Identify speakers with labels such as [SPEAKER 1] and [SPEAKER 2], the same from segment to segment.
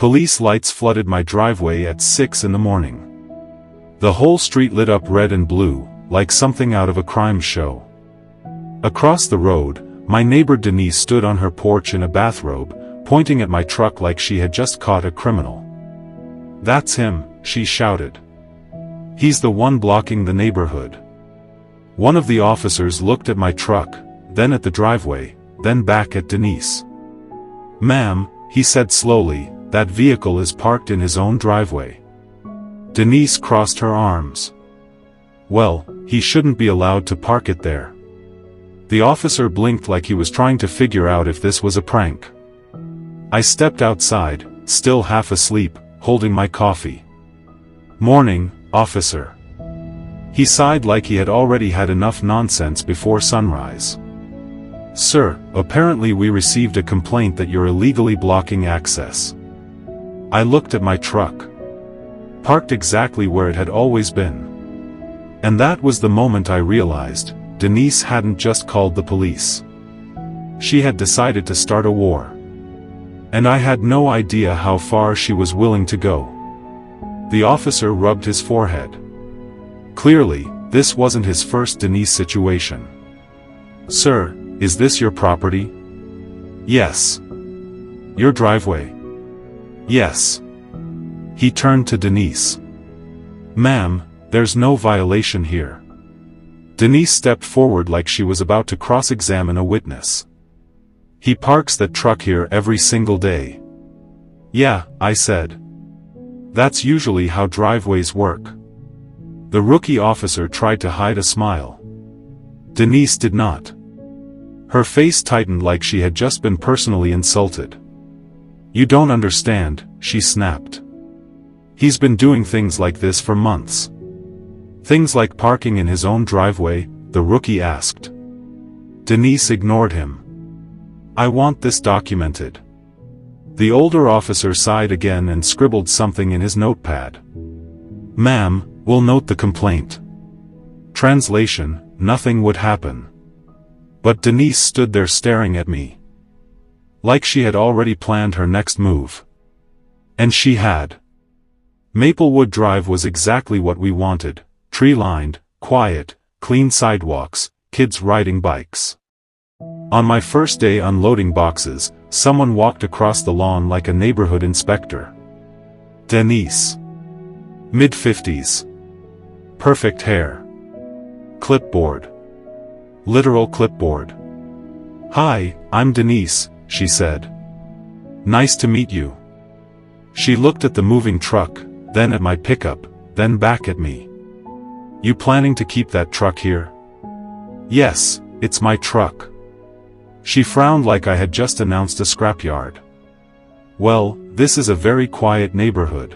[SPEAKER 1] Police lights flooded my driveway at 6 in the morning. The whole street lit up red and blue, like something out of a crime show. Across the road, my neighbor Denise stood on her porch in a bathrobe, pointing at my truck like she had just caught a criminal. "That's him," she shouted. "He's the one blocking the neighborhood." One of the officers looked at my truck, then at the driveway, then back at Denise. "Ma'am," he said slowly, "that vehicle is parked in his own driveway." Denise crossed her arms. "Well, he shouldn't be allowed to park it there." The officer blinked like he was trying to figure out if this was a prank. I stepped outside, still half asleep, holding my coffee. "Morning, officer." He sighed like he had already had enough nonsense before sunrise. "Sir, apparently we received a complaint that you're illegally blocking access." I looked at my truck. Parked exactly where it had always been. And that was the moment I realized, Denise hadn't just called the police. She had decided to start a war. And I had no idea how far she was willing to go. The officer rubbed his forehead. Clearly, this wasn't his first Denise situation. "Sir, is this your property?" "Yes." "Your driveway?" "Yes." He turned to Denise. "Ma'am, there's no violation here." Denise stepped forward like she was about to cross-examine a witness. "He parks that truck here every single day." "Yeah," I said. "That's usually how driveways work." The rookie officer tried to hide a smile. Denise did not. Her face tightened like she had just been personally insulted. "You don't understand," she snapped. "He's been doing things like this for months." "Things like parking in his own driveway?" the rookie asked. Denise ignored him. "I want this documented." The older officer sighed again and scribbled something in his notepad. "Ma'am, we'll note the complaint." Translation: nothing would happen. But Denise stood there staring at me. Like she had already planned her next move. And she had. Maplewood Drive was exactly what we wanted: tree-lined, quiet, clean sidewalks, kids riding bikes. On my first day unloading boxes, someone walked across the lawn like a neighborhood inspector. Denise. Mid-50s. Perfect hair. Clipboard. Literal clipboard. "Hi, I'm Denise," she said. "Nice to meet you." She looked at the moving truck, then at my pickup, then back at me. "You planning to keep that truck here?" "Yes, it's my truck." She frowned like I had just announced a scrapyard. "Well, this is a very quiet neighborhood."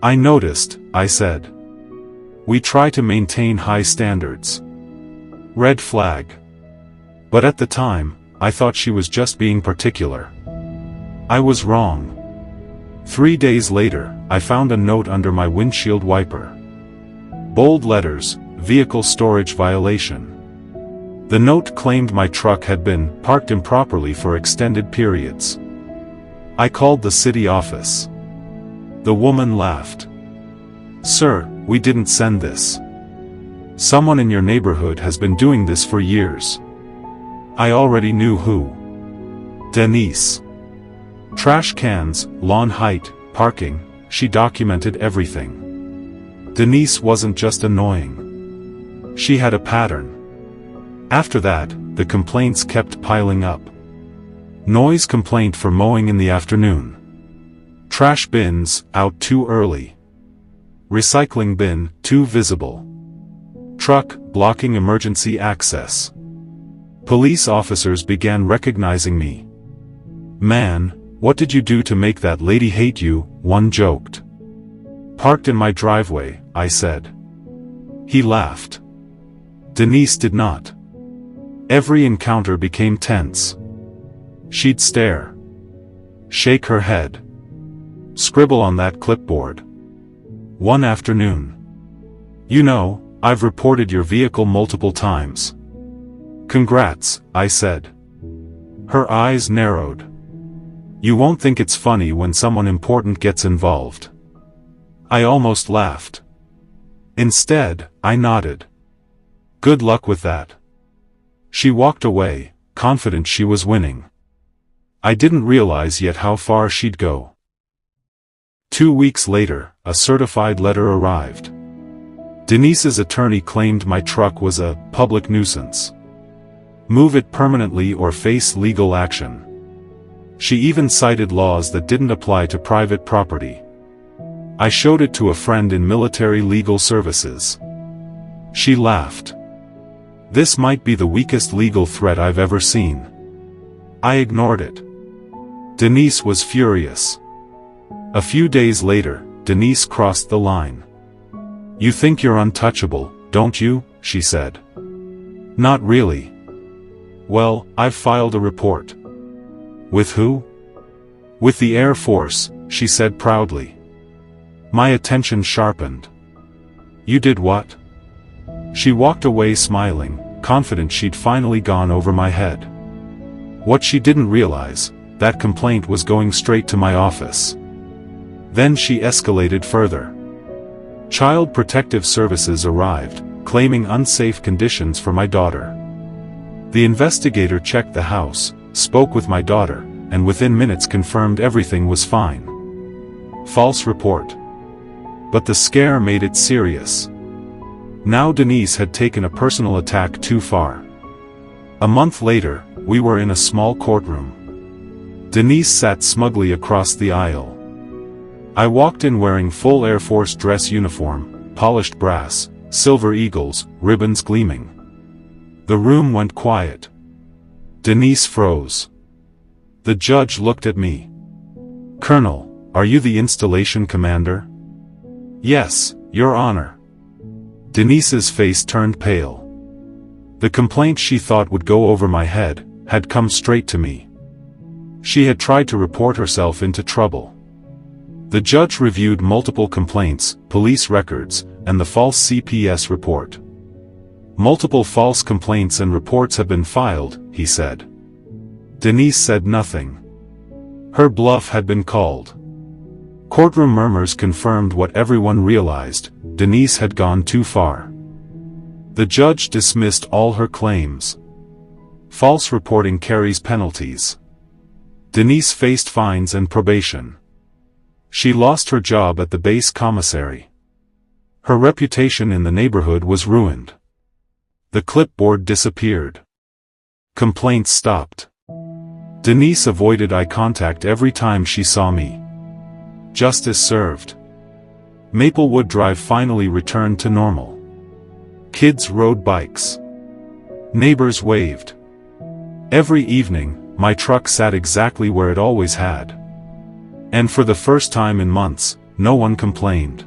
[SPEAKER 1] "I noticed," I said. "We try to maintain high standards." Red flag. But at the time, I thought she was just being particular. I was wrong. 3 days later, I found a note under my windshield wiper. Bold letters: vehicle storage violation. The note claimed my truck had been parked improperly for extended periods. I called the city office. The woman laughed. "Sir, we didn't send this. Someone in your neighborhood has been doing this for years." I already knew who. Denise. Trash cans, lawn height, parking, she documented everything. Denise wasn't just annoying. She had a pattern. After that, the complaints kept piling up. Noise complaint for mowing in the afternoon. Trash bins, out too early. Recycling bin, too visible. Truck, blocking emergency access. Police officers began recognizing me. "Man, what did you do to make that lady hate you?" one joked. "Parked in my driveway," I said. He laughed. Denise did not. Every encounter became tense. She'd stare. Shake her head. Scribble on that clipboard. One afternoon. "You know, I've reported your vehicle multiple times." "Congrats," I said. Her eyes narrowed. You won't think it's funny when someone important gets involved." I almost laughed. Instead, I nodded. "Good luck with that." She walked away, confident she was winning. I didn't realize yet how far she'd go. 2 weeks later, a certified letter arrived. Denise's attorney claimed my truck was a public nuisance. Move it permanently or face legal action. She even cited laws that didn't apply to private property. I showed it to a friend in military legal services. She laughed. "This might be the weakest legal threat I've ever seen." I ignored it. Denise was furious. A few days later, Denise crossed the line. "You think you're untouchable, don't you?" she said. "Not really." "Well, I've filed a report." "With who?" "With the Air Force," she said proudly. My attention sharpened. "You did what?" She walked away smiling, confident she'd finally gone over my head. What she didn't realize, that complaint was going straight to my office. Then she escalated further. Child Protective Services arrived, claiming unsafe conditions for my daughter. The investigator checked the house, spoke with my daughter, and within minutes confirmed everything was fine. False report. But the scare made it serious. Now Denise had taken a personal attack too far. A month later, we were in a small courtroom. Denise sat smugly across the aisle. I walked in wearing full Air Force dress uniform, polished brass, silver eagles, ribbons gleaming. The room went quiet. Denise froze. The judge looked at me. "Colonel, are you the installation commander?" "Yes, Your Honor." Denise's face turned pale. The complaint she thought would go over my head had come straight to me. She had tried to report herself into trouble. The judge reviewed multiple complaints, police records, and the false CPS report. "Multiple false complaints and reports have been filed," he said. Denise said nothing. Her bluff had been called. Courtroom murmurs confirmed what everyone realized: Denise had gone too far. The judge dismissed all her claims. False reporting carries penalties. Denise faced fines and probation. She lost her job at the base commissary. Her reputation in the neighborhood was ruined. The clipboard disappeared. Complaints stopped. Denise avoided eye contact every time she saw me. Justice served. Maplewood Drive finally returned to normal. Kids rode bikes. Neighbors waved. Every evening, my truck sat exactly where it always had. And for the first time in months, no one complained.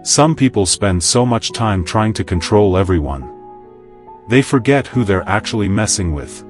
[SPEAKER 1] Some people spend so much time trying to control everyone. They forget who they're actually messing with.